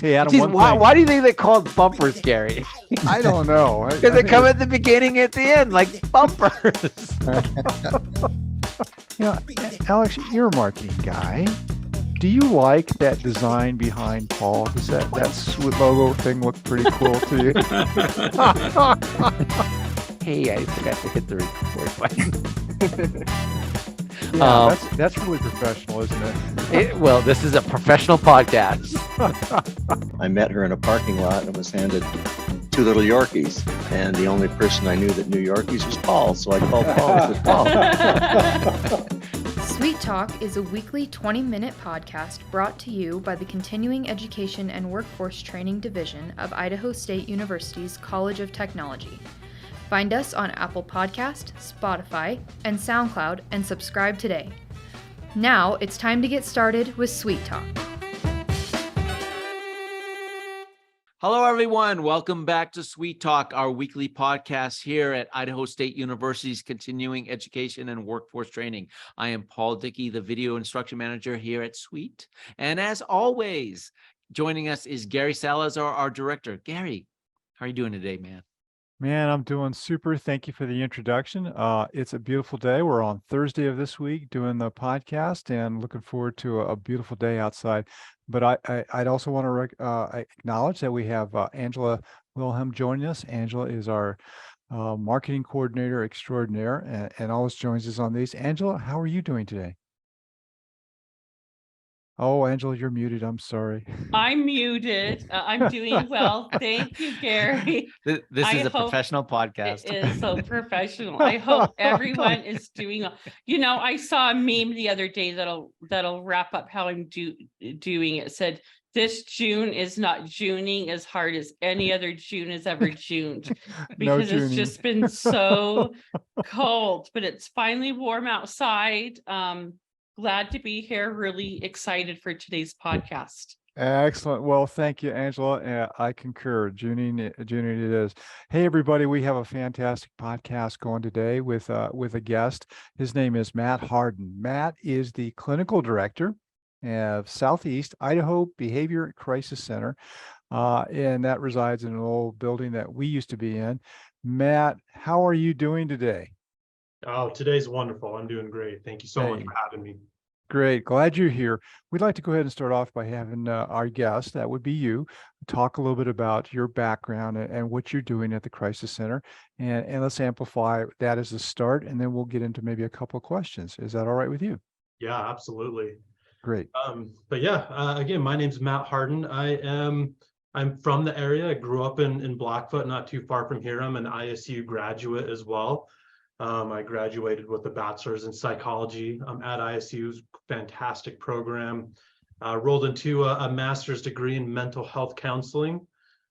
Hey, Adam, Jeez, one why, thing. why do you think they're called bumpers, Gary? I don't know. Because they come at the beginning, at the end, like bumpers. Alex, you're a marketing guy. Do you like that design behind Paul? Does that sweet logo thing look pretty cool to you? Hey, I forgot to hit the record button. Yeah, that's really professional, isn't it? Well, this is a professional podcast. I met her in a parking lot and was handed 2 little Yorkies. And the only person I knew that knew Yorkies was Paul. So I called Paul and said, Paul. Sweet Talk is a weekly 20-minute podcast brought to you by the Continuing Education and Workforce Training Division of Idaho State University's College of Technology. Find us on Apple Podcast, Spotify, and SoundCloud and subscribe today. Now it's time to get started with Sweet Talk. Hello, everyone. Welcome back to Sweet Talk, our weekly podcast here at Idaho State University's Continuing Education and Workforce Training. I am Paul Dickey, the Video Instruction Manager here at Sweet. And as always, joining us is Gary Salazar, our Director. Gary, how are you doing today, man? Man, I'm doing super. Thank you for the introduction. It's a beautiful day. We're on Thursday of this week doing the podcast and looking forward to a beautiful day outside. But I'd also want to acknowledge that we have Angela Wilhelm joining us. Angela is our marketing coordinator extraordinaire and always joins us on these. Angela, how are you doing today? Oh, Angela, you're muted. I'm sorry. I'm muted. I'm doing well. Thank you, Gary. This is a professional podcast. It is so professional. I hope everyone is doing well. You know, I saw a meme the other day that'll wrap up how I'm doing. It said, "This June is not Juning as hard as any other June has ever Juned," because it's just been so cold. But it's finally warm outside. Glad to be here. Really excited for today's podcast. Excellent. Well, thank you, Angela. I concur. Juning it is. Hey, everybody, we have a fantastic podcast going today with a guest. His name is Matt Hardin. Matt is the clinical director of Southeast Idaho Behavior Crisis Center, and that resides in an old building that we used to be in. Matt, how are you doing today? Oh, today's wonderful. I'm doing great. Thank you so much for having me. Great. Glad you're here. We'd like to go ahead and start off by having our guest, that would be you, talk a little bit about your background and what you're doing at the Crisis Center. And let's amplify that as a start, and then we'll get into maybe a couple of questions. Is that all right with you? Yeah, absolutely. Great. But yeah, again, my name's Matt Hardin. I'm from the area. I grew up in Blackfoot, not too far from here. I'm an ISU graduate as well. I graduated with a bachelor's in psychology at ISU's fantastic program. Rolled into a master's degree in mental health counseling.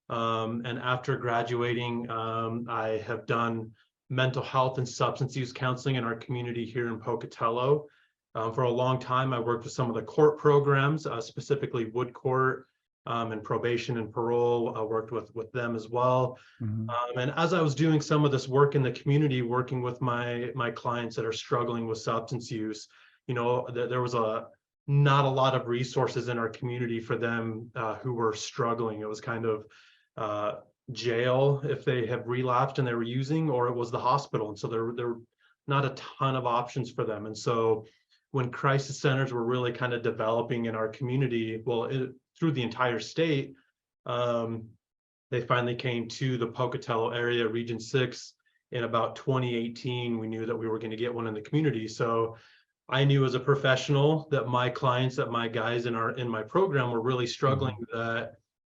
And after graduating, I have done mental health and substance use counseling in our community here in Pocatello. For a long time, I worked with some of the court programs, specifically Wood Court, and probation and parole. I worked with them as well. Mm-hmm. And as I was doing some of this work in the community, working with my clients that are struggling with substance use, you know, there was not a lot of resources in our community for them who were struggling. It was kind of jail if they have relapsed and they were using, or it was the hospital. And so there were not a ton of options for them. And so when crisis centers were really kind of developing in our community, through the entire state, they finally came to the Pocatello area, Region 6, in about 2018. We knew that we were going to get one in the community. So I knew as a professional that my clients, that my guys in my program were really struggling, that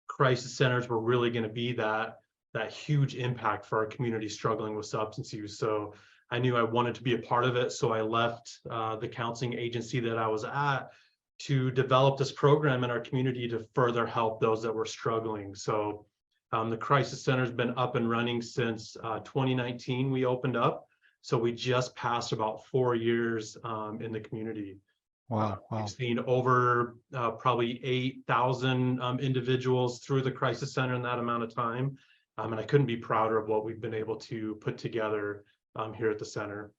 crisis centers were really going to be that huge impact for our community struggling with substance use. So I knew I wanted to be a part of it. So I left the counseling agency that I was at to develop this program in our community to further help those that were struggling. So the Crisis Center has been up and running since 2019 we opened up. So we just passed about 4 years in the community. Wow. We've seen over probably 8,000 individuals through the Crisis Center in that amount of time. And I couldn't be prouder of what we've been able to put together here at the center.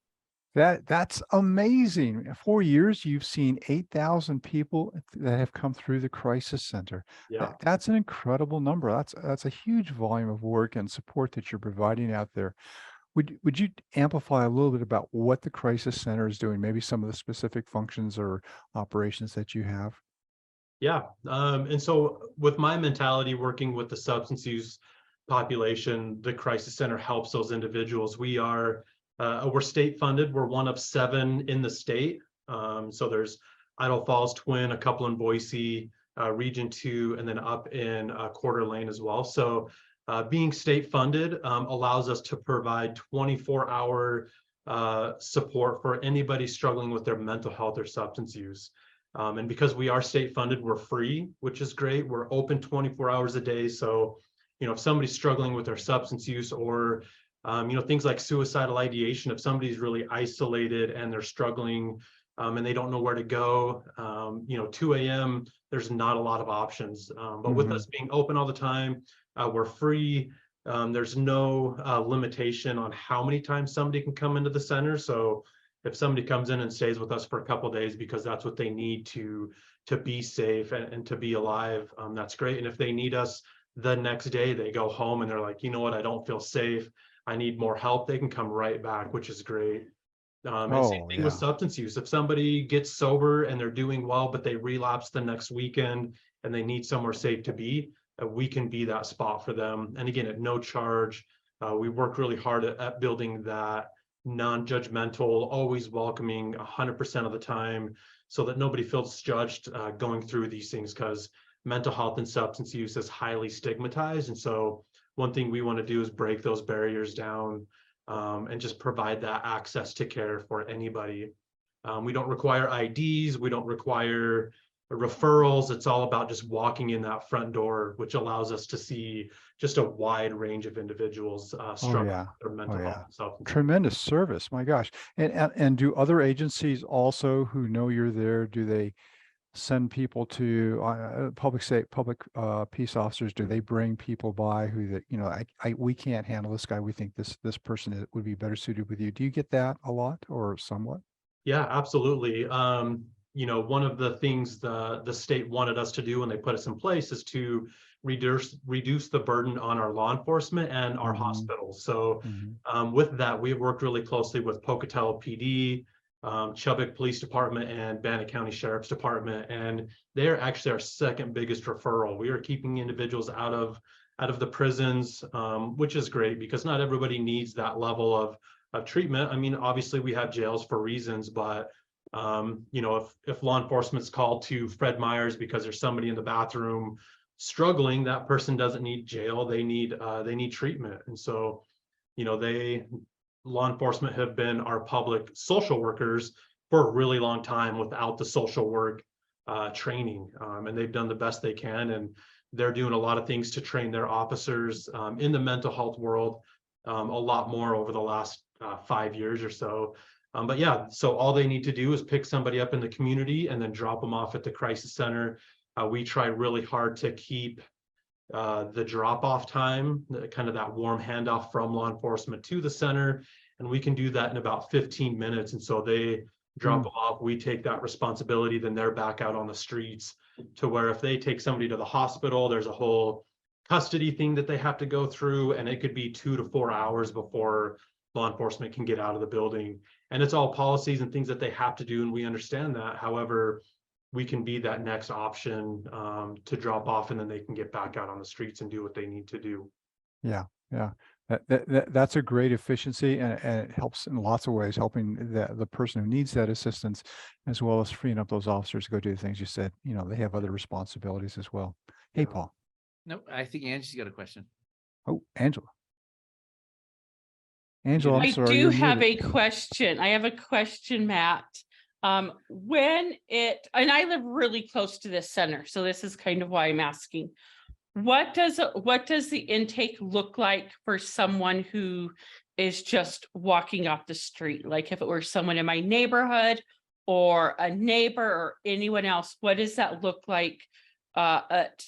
That's amazing. 4 years, you've seen 8,000 people that have come through the crisis center. Yeah. That's an incredible number. That's a huge volume of work and support that you're providing out there. Would you amplify a little bit about what the crisis center is doing? Maybe some of the specific functions or operations that you have? Yeah. And so with my mentality working with the substance use population, the crisis center helps those individuals. We're state funded. We're one of 7 in the state. So there's Idaho Falls, Twin, a couple in Boise, Region 2, and then up in Coeur d'Alene as well. So being state funded allows us to provide 24-hour support for anybody struggling with their mental health or substance use. And because we are state funded, we're free, which is great. We're open 24 hours a day. So, if somebody's struggling with their substance use or, things like suicidal ideation, if somebody's really isolated and they're struggling and they don't know where to go, 2 a.m., there's not a lot of options. But with us being open all the time, we're free. There's no limitation on how many times somebody can come into the center. So if somebody comes in and stays with us for a couple of days because that's what they need to be safe and to be alive, that's great. And if they need us the next day, they go home and they're like, you know what, I don't feel safe, I need more help, they can come right back, which is great. And same thing with substance use. If somebody gets sober and they're doing well, but they relapse the next weekend and they need somewhere safe to be, we can be that spot for them. And again, at no charge. We work really hard at building that non-judgmental, always welcoming 100% of the time, so that nobody feels judged going through these things, because mental health and substance use is highly stigmatized. And so one thing we want to do is break those barriers down and just provide that access to care for anybody. We don't require IDs, we don't require referrals. It's all about just walking in that front door, which allows us to see just a wide range of individuals struggling with their mental health and substance use. Tremendous service, my gosh. And do other agencies also who know you're there, do they send people to public peace officers? Do they bring people by who that, we can't handle this guy, we think this person would be better suited with you? Do you get that a lot or somewhat? Yeah, absolutely. One of the things the state wanted us to do when they put us in place is to reduce the burden on our law enforcement and our hospitals. So with that, we've worked really closely with Pocatello PD, Chubbuck Police Department, and Bannock County Sheriff's Department, and they're actually our second biggest referral. We are keeping individuals out of the prisons, which is great because not everybody needs that level of treatment. I mean, obviously we have jails for reasons, but if law enforcement's called to Fred Meyer's because there's somebody in the bathroom struggling, that person doesn't need jail, they need treatment. And so law enforcement have been our public social workers for a really long time without the social work training, and they've done the best they can, and they're doing a lot of things to train their officers in the mental health world, a lot more over the last 5 years or so. But yeah, so all they need to do is pick somebody up in the community and then drop them off at the crisis center. We try really hard to keep the drop-off time, kind of that warm handoff from law enforcement to the center, and we can do that in about 15 minutes. And so they drop them off, we take that responsibility, then they're back out on the streets, to where if they take somebody to the hospital, there's a whole custody thing that they have to go through, and it could be 2 to 4 hours before law enforcement can get out of the building. And it's all policies and things that they have to do, and we understand that. However, we can be that next option to drop off, and then they can get back out on the streets and do what they need to do. Yeah. That's a great efficiency, and it helps in lots of ways, helping the person who needs that assistance, as well as freeing up those officers to go do the things you said. They have other responsibilities as well. Hey, Paul. No, I think Angie's got a question. Oh, Angela. Angela, I'm sorry. I do you're have muted. a question. I have a question, Matt. And I live really close to this center, so this is kind of why I'm asking. What does the intake look like for someone who is just walking off the street? Like if it were someone in my neighborhood or a neighbor or anyone else, what does that look like at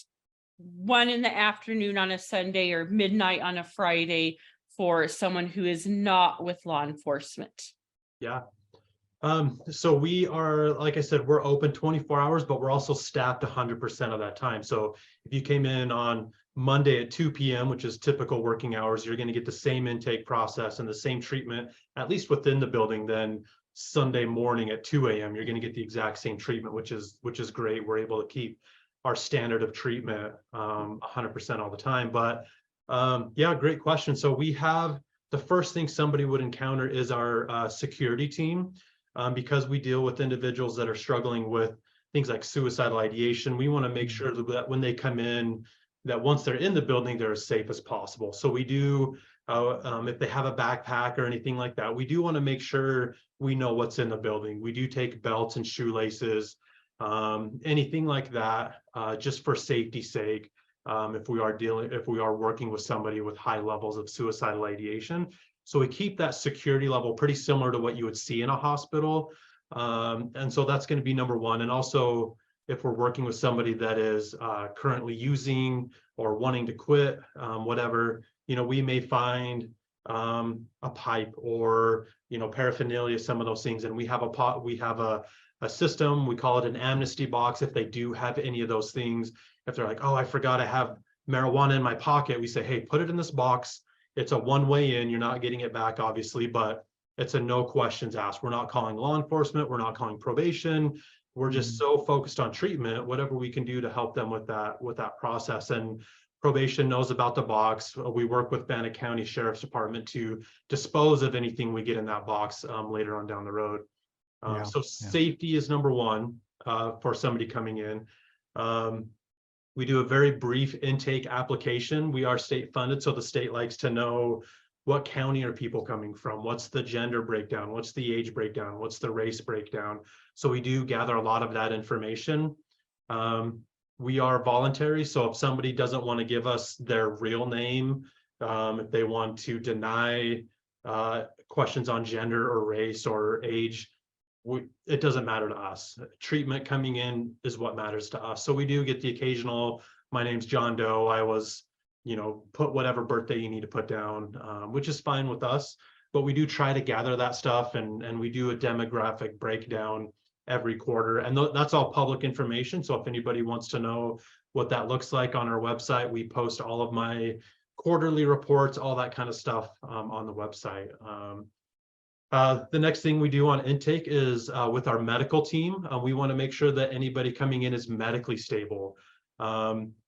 1 PM on a Sunday or midnight on a Friday for someone who is not with law enforcement? Yeah. So we are, like I said, we're open 24 hours, but we're also staffed 100% of that time. So if you came in on Monday at 2 p.m., which is typical working hours, you're going to get the same intake process and the same treatment, at least within the building. Then Sunday morning at 2 a.m., you're going to get the exact same treatment, which is great. We're able to keep our standard of treatment 100% all the time. But yeah, great question. So we have the first thing somebody would encounter is our security team. Because we deal with individuals that are struggling with things like suicidal ideation, we want to make sure that when they come in, that once they're in the building, they're as safe as possible. So we do, if they have a backpack or anything like that, we do want to make sure we know what's in the building. We do take belts and shoelaces, anything like that, just for safety's sake. If we are working with somebody with high levels of suicidal ideation. So we keep that security level pretty similar to what you would see in a hospital. And so that's going to be number one. And also, if we're working with somebody that is currently using or wanting to quit, whatever, we may find a pipe or, paraphernalia, some of those things. And we have a system, we call it an amnesty box. If they do have any of those things, if they're like, oh, I forgot I have marijuana in my pocket, we say, hey, put it in this box. It's a one-way in, you're not getting it back, obviously, but it's a no questions asked. We're not calling law enforcement, we're not calling probation. We're just so focused on treatment, whatever we can do to help them with that process. And probation knows about the box. We work with Bannock County Sheriff's Department to dispose of anything we get in that box later on down the road. Safety is number one for somebody coming in. We do a very brief intake application. We are state funded, so the state likes to know what county are people coming from, what's the gender breakdown, what's the age breakdown, what's the race breakdown. So we do gather a lot of that information. We are voluntary, so if somebody doesn't want to give us their real name, if they want to deny questions on gender or race or age, it doesn't matter to us. Treatment coming in is what matters to us. So we do get the occasional, my name's John Doe, I was, put whatever birthday you need to put down, which is fine with us. But we do try to gather that stuff, and we do a demographic breakdown every quarter. And that's all public information. So if anybody wants to know what that looks like on our website, we post all of my quarterly reports, all that kind of stuff on the website. The next thing we do on intake is with our medical team. We want to make sure that anybody coming in is medically stable.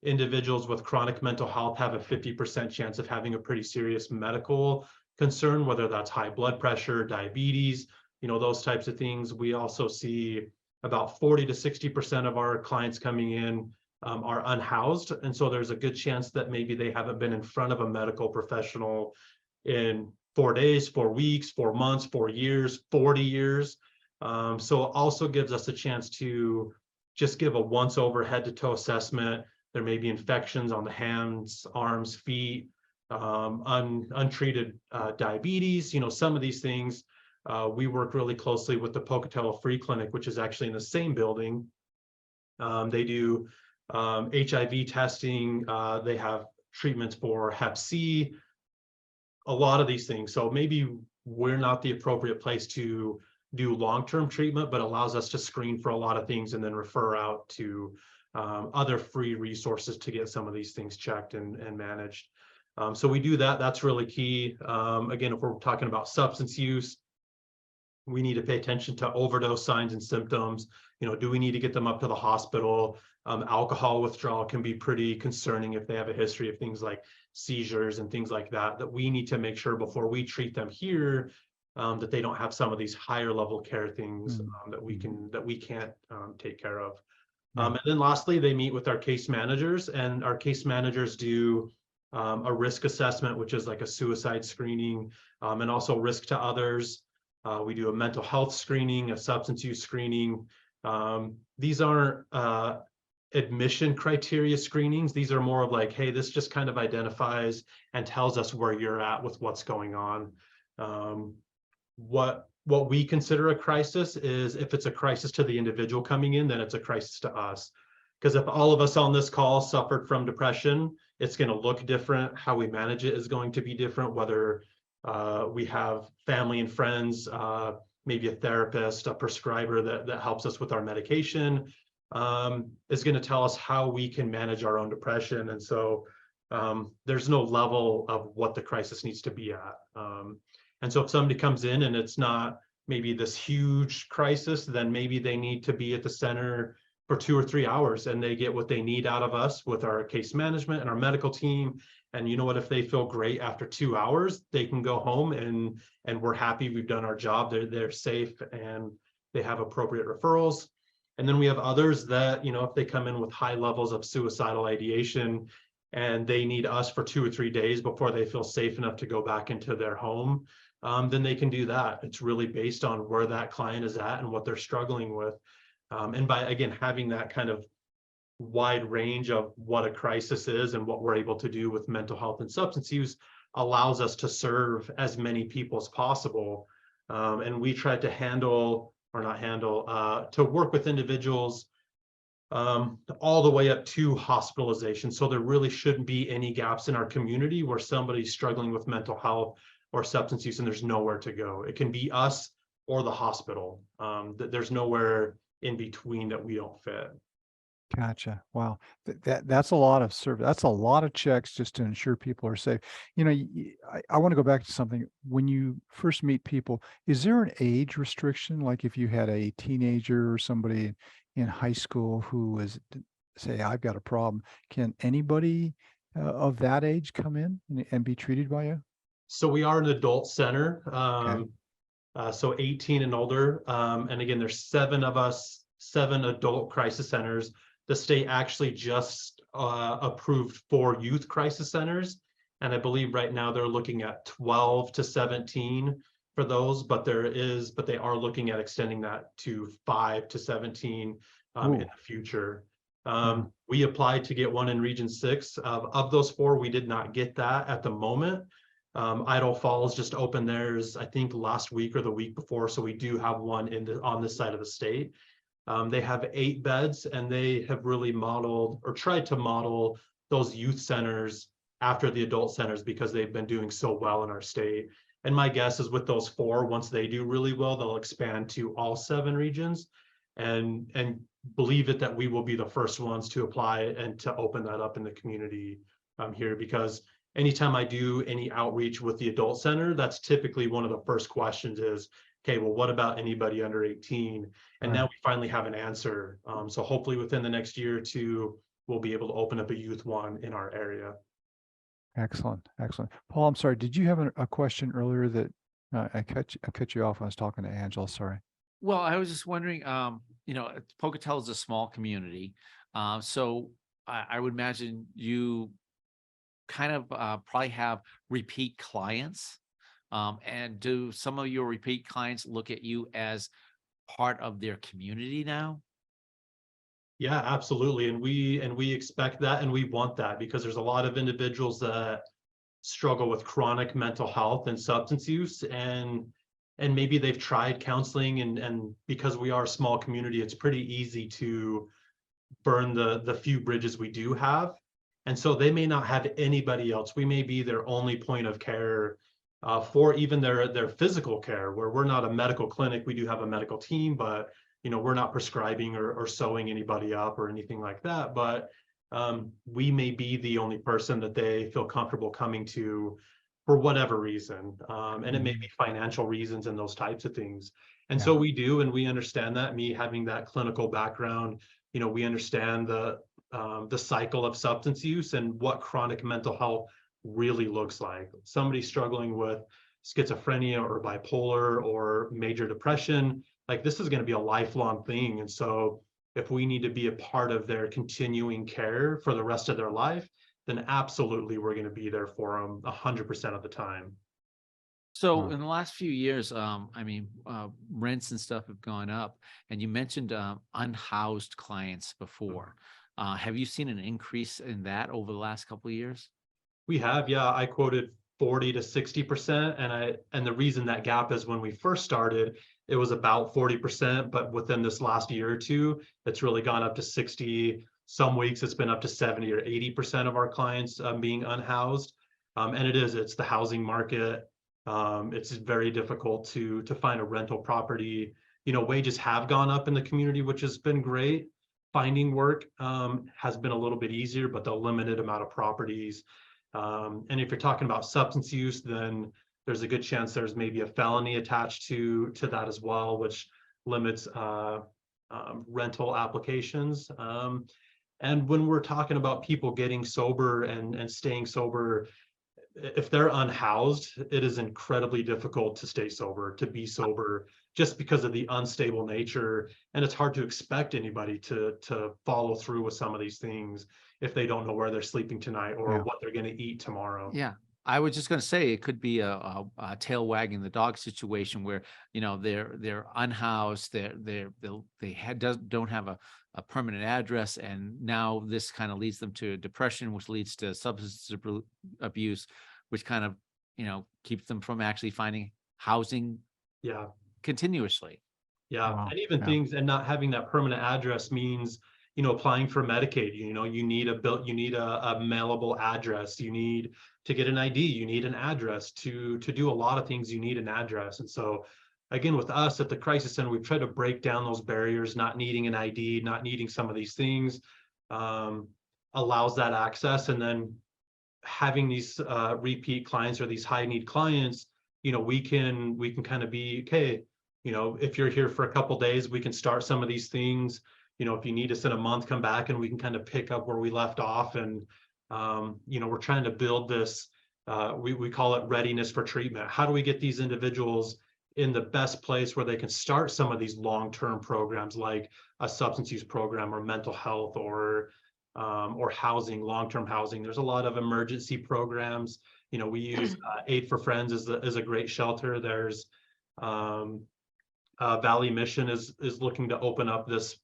Individuals with chronic mental health have a 50% chance of having a pretty serious medical concern, whether that's high blood pressure, diabetes, those types of things. We also see about 40 to 60% of our clients coming in are unhoused. And so there's a good chance that maybe they haven't been in front of a medical professional in 4 days, 4 weeks, 4 months, 4 years, 40 years. So it also gives us a chance to just give a once over head to toe assessment. There may be infections on the hands, arms, feet, untreated diabetes, some of these things. We work really closely with the Pocatello Free Clinic, which is actually in the same building. They do HIV testing. They have treatments for Hep C, a lot of these things. So maybe we're not the appropriate place to do long-term treatment, but allows us to screen for a lot of things and then refer out to other free resources to get some of these things checked and managed. So we do that. That's really key. Again, if we're talking about substance use, we need to pay attention to overdose signs and symptoms. Do we need to get them up to the hospital? Alcohol withdrawal can be pretty concerning if they have a history of things like seizures and things like that, that we need to make sure before we treat them here, that they don't have some of these higher level care things that we can't take care of. And then lastly, they meet with our case managers, and our case managers do a risk assessment, which is like a suicide screening, and also risk to others. We do a mental health screening, a substance use screening. These aren't admission criteria screenings. These are more of like, hey, this just kind of identifies and tells us where you're at with what's going on. What we consider a crisis is if it's a crisis to the individual coming in, then it's a crisis to us. Because if all of us on this call suffered from depression, it's going to look different. How we manage it is going to be different, whether we have family and friends maybe a therapist, a prescriber that helps us with our medication, is going to tell us how we can manage our own depression. And so there's no level of what the crisis needs to be at. And so if somebody comes in and it's not maybe this huge crisis, then maybe they need to be at the center for 2 or 3 hours and they get what they need out of us with our case management and our medical team. And you know what, if they feel great after 2 hours, they can go home and we're happy we've done our job. They're safe and they have appropriate referrals. And then we have others that, you know, if they come in with high levels of suicidal ideation and they need us for 2 or 3 days before they feel safe enough to go back into their home, then they can do that. It's really based on where that client is at and what they're struggling with. And by, again, having that kind of wide range of what a crisis is and what we're able to do with mental health and substance use allows us to serve as many people as possible. And we try to to work with individuals all the way up to hospitalization. So there really shouldn't be any gaps in our community where somebody's struggling with mental health or substance use and there's nowhere to go. It can be us or the hospital. There's nowhere in between that we don't fit. Gotcha. Wow. That's a lot of service. That's a lot of checks just to ensure people are safe. You know, I want to go back to something. When you first meet people, is there an age restriction? Like if you had a teenager or somebody in high school who is, say, I've got a problem, can anybody of that age come in and be treated by you? So we are an adult center. Okay. So 18 and older. And again, there's 7 of us, 7 adult crisis centers. The state actually just approved 4 youth crisis centers. And I believe right now they're looking at 12 to 17 for those, but they are looking at extending that to 5 to 17 in the future. We applied to get one in Region 6. Of those 4, we did not get that at the moment. Idaho Falls just opened theirs, I think last week or the week before. So we do have one on this side of the state. They have 8 beds and they have really modeled or tried to model those youth centers after the adult centers because they've been doing so well in our state. And my guess is with those 4, once they do really well, they'll expand to all 7 regions and believe it that we will be the first ones to apply and to open that up in the community here, because anytime I do any outreach with the adult center, that's typically one of the first questions is, okay, well, what about anybody under 18? And now we finally have an answer. So hopefully within the next year or 2, we'll be able to open up a youth one in our area. Excellent. Excellent. Paul, I'm sorry. Did you have a question earlier that I cut you off when I was talking to Angela? Sorry. Well, I was just wondering, you know, Pocatello is a small community. So I would imagine you kind of probably have repeat clients. And do some of your repeat clients look at you as part of their community now? Yeah, absolutely. And we expect that and we want that because there's a lot of individuals that struggle with chronic mental health and substance use and maybe they've tried counseling and because we are a small community, it's pretty easy to burn the few bridges we do have. And so they may not have anybody else. We may be their only point of care for even their physical care, where we're not a medical clinic. We do have a medical team, but you know, we're not prescribing or sewing anybody up or anything like that. But we may be the only person that they feel comfortable coming to for whatever reason. And it may be financial reasons and those types of things. And so we do, and we understand that. Me having that clinical background, you know, we understand the cycle of substance use and what chronic mental health really looks like. Somebody struggling with schizophrenia or bipolar or major depression, like this is going to be a lifelong thing. And so if we need to be a part of their continuing care for the rest of their life, then absolutely we're going to be there for them 100% of the time. So in the last few years, rents and stuff have gone up, and you mentioned unhoused clients before. Have you seen an increase in that over the last couple of years? We have, yeah. I quoted 40 to 60%, and the reason that gap is when we first started, it was about 40%, but within this last year or 2, it's really gone up to 60. Some weeks it's been up to 70 or 80% of our clients being unhoused, and it's the housing market. It's very difficult to find a rental property. Wages have gone up in the community, which has been great. Finding work has been a little bit easier, but the limited amount of properties. And if you're talking about substance use, then there's a good chance there's maybe a felony attached to that as well, which limits rental applications. And when we're talking about people getting sober and staying sober, if they're unhoused, it is incredibly difficult to stay sober, to be sober, just because of the unstable nature. And it's hard to expect anybody to follow through with some of these things if they don't know where they're sleeping tonight or what they're going to eat tomorrow. Yeah. I was just going to say it could be a tail wagging the dog situation where, they're unhoused, don't have a permanent address, and now this kind of leads them to depression, which leads to substance abuse, which kind of keeps them from actually finding housing continuously. Wow. And even things, and not having that permanent address means applying for Medicaid. You need a mailable address. You need to get an ID. You need an address to do a lot of things. You need an address. And so again, with us at the Crisis Center, we've tried to break down those barriers. Not needing an ID, not needing some of these things allows that access. And then having these repeat clients or these high need clients, we can kind of be, okay, if you're here for a couple days, we can start some of these things. If you need us in a month, come back and we can kind of pick up where we left off. And we're trying to build this, we call it readiness for treatment. How do we get these individuals in the best place where they can start some of these long-term programs, like a substance use program or mental health or housing, long-term housing? There's a lot of emergency programs. We use Aid for Friends is a great shelter. There's Valley Mission is looking to open up this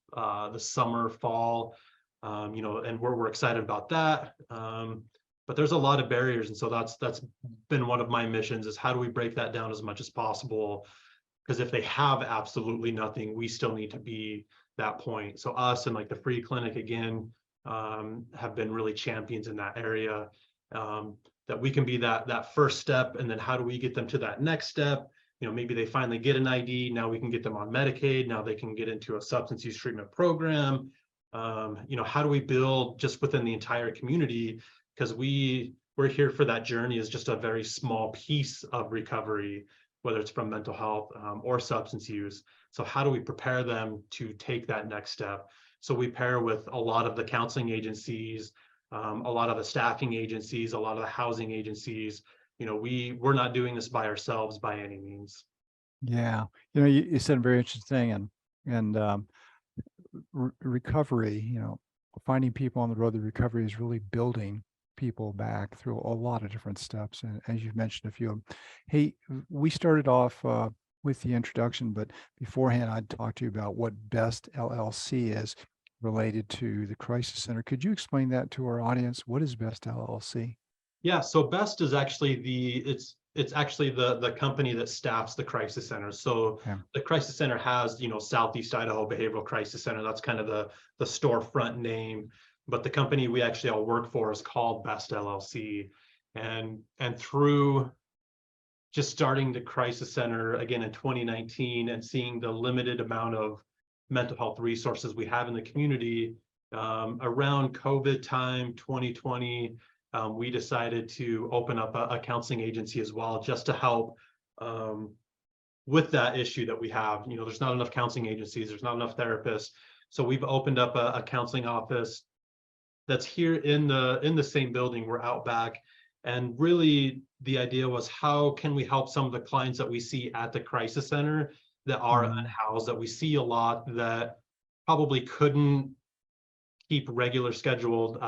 summer, fall, and we're excited about that. But there's a lot of barriers, and so that's been one of my missions, is how do we break that down as much as possible? Because if they have absolutely nothing, we still need to be that point. So us and like the free clinic again have been really champions in that area, that we can be that first step, and then how do we get them to that next step? Maybe they finally get an ID. Now we can get them on Medicaid. Now they can get into a substance use treatment program. How do we build just within the entire community? Because we're here for that journey as just a very small piece of recovery, whether it's from mental health or substance use. So how do we prepare them to take that next step? So we pair with a lot of the counseling agencies, a lot of the staffing agencies, a lot of the housing agencies. We're not doing this by ourselves by any means. Yeah. You said a very interesting thing, and recovery, finding people on the road to recovery is really building people back through a lot of different steps. And as you've mentioned a few of them. Hey, we started off with the introduction, but beforehand, I'd talk to you about what BEST LLC is related to the Crisis Center. Could you explain that to our audience? What is BEST LLC? Yeah, so BEST is actually it's actually the company that staffs the Crisis Center. So the Crisis Center has, Southeast Idaho Behavioral Crisis Center. That's kind of the storefront name. But the company we actually all work for is called BEST LLC. And through just starting the Crisis Center again in 2019 and seeing the limited amount of mental health resources we have in the community, around COVID time, 2020, we decided to open up a counseling agency as well, just to help with that issue that we have. There's not enough counseling agencies, there's not enough therapists. So we've opened up a counseling office that's here in the same building. We're out back. And really the idea was, how can we help some of the clients that we see at the Crisis Center that are unhoused, that we see a lot, that probably couldn't keep regular scheduled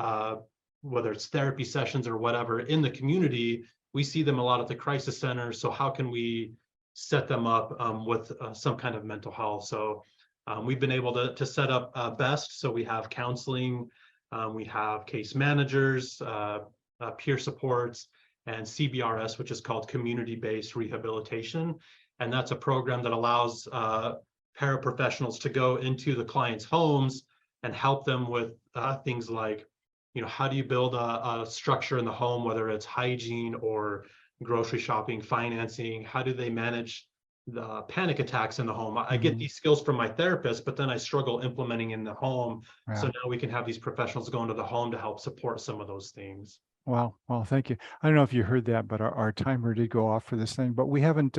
whether it's therapy sessions or whatever in the community. We see them a lot at the Crisis Center. So how can we set them up with some kind of mental health? So we've been able to set up BEST. So we have counseling, we have case managers, peer supports, and CBRS, which is called community-based rehabilitation. And that's a program that allows paraprofessionals to go into the clients' homes and help them with things like, how do you build a structure in the home, whether it's hygiene or, grocery shopping, financing. How do they manage the panic attacks in the home? I get these skills from my therapist, but then I struggle implementing in the home. So Yeah. now we can have these professionals go into the home to help support some of those things. Wow. Well, thank you. I don't know if you heard that, but our timer did go off for this thing, but we haven't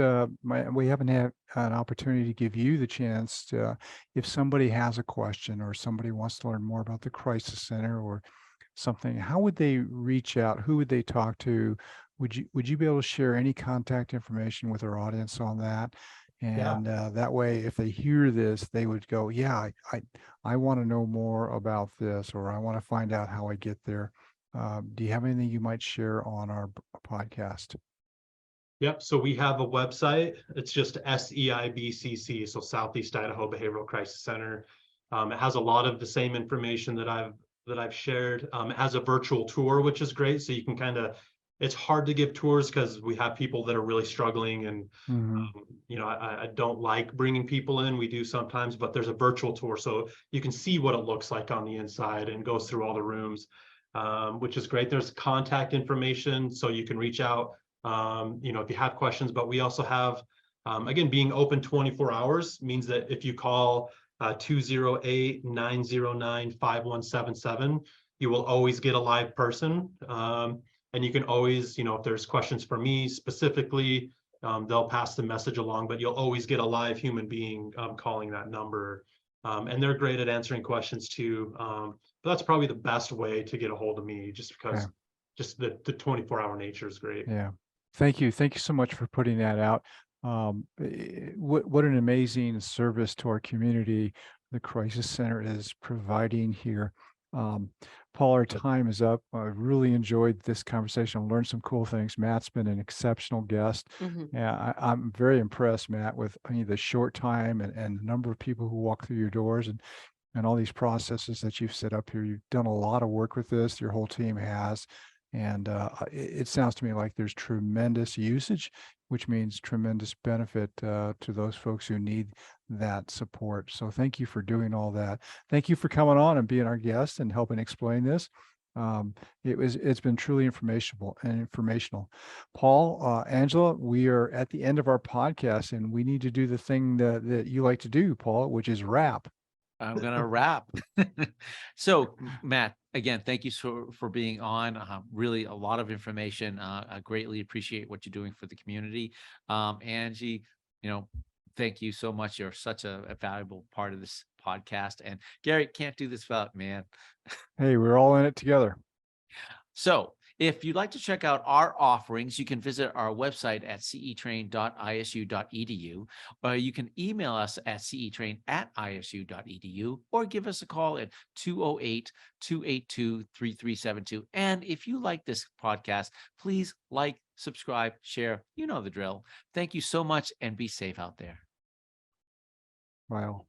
we haven't had an opportunity to give you the chance to, if somebody has a question or somebody wants to learn more about the Crisis Center or something, how would they reach out? Who would they talk to? Would you be able to share any contact information with our audience on that? Yeah. And that way, if they hear this, they would go, yeah, I want to know more about this, or I want to find out how I get there. Do you have anything you might share on our podcast? Yep. So we have a website. It's just SEIBCC, so Southeast Idaho Behavioral Crisis Center. It has a lot of the same information that I've shared. It has a virtual tour, which is great. So you can kind of, it's hard to give tours because we have people that are really struggling, and you know, I don't like bringing people in. We do sometimes, but there's a virtual tour, so you can see what it looks like on the inside and goes through all the rooms. Which is great. There's contact information, so you can reach out, you know, if you have questions. But we also have, again, being open 24 hours means that if you call 208-909-5177, you will always get a live person. And you can always, you know, if there's questions for me specifically, they'll pass the message along, but you'll always get a live human being calling that number. And they're great at answering questions too. But that's probably the best way to get a hold of me, just because just the 24-hour nature is great. Yeah. Thank you. Thank you so much for putting that out. What an amazing service to our community the Crisis Center is providing here. Paul, our time is up. I really enjoyed this conversation. I learned some cool things. Matt's been an exceptional guest. Yeah, I'm very impressed, Matt, with the short time and the number of people who walk through your doors and all these processes that you've set up here. You've done a lot of work with this. Your whole team has. And it sounds to me like there's tremendous usage, which means tremendous benefit to those folks who need that support. So thank you for doing all that. Thank you for coming on and being our guest and helping explain this. It's been truly informational. Paul, Angela, we are at the end of our podcast, and we need to do the thing that you like to do, Paul, which is wrap. I'm going to wrap. So, Matt, again, thank you for being on. Really a lot of information. I greatly appreciate what you're doing for the community. Angie, you know, thank you so much. You're such a valuable part of this podcast. And Gary, can't do this without, man. Hey, we're all in it together. So if you'd like to check out our offerings, you can visit our website at cetrain.isu.edu, or you can email us at cetrain@isu.edu, or give us a call at 208-282-3372. And if you like this podcast, please like, subscribe, share. You know the drill. Thank you so much, and be safe out there. Wow.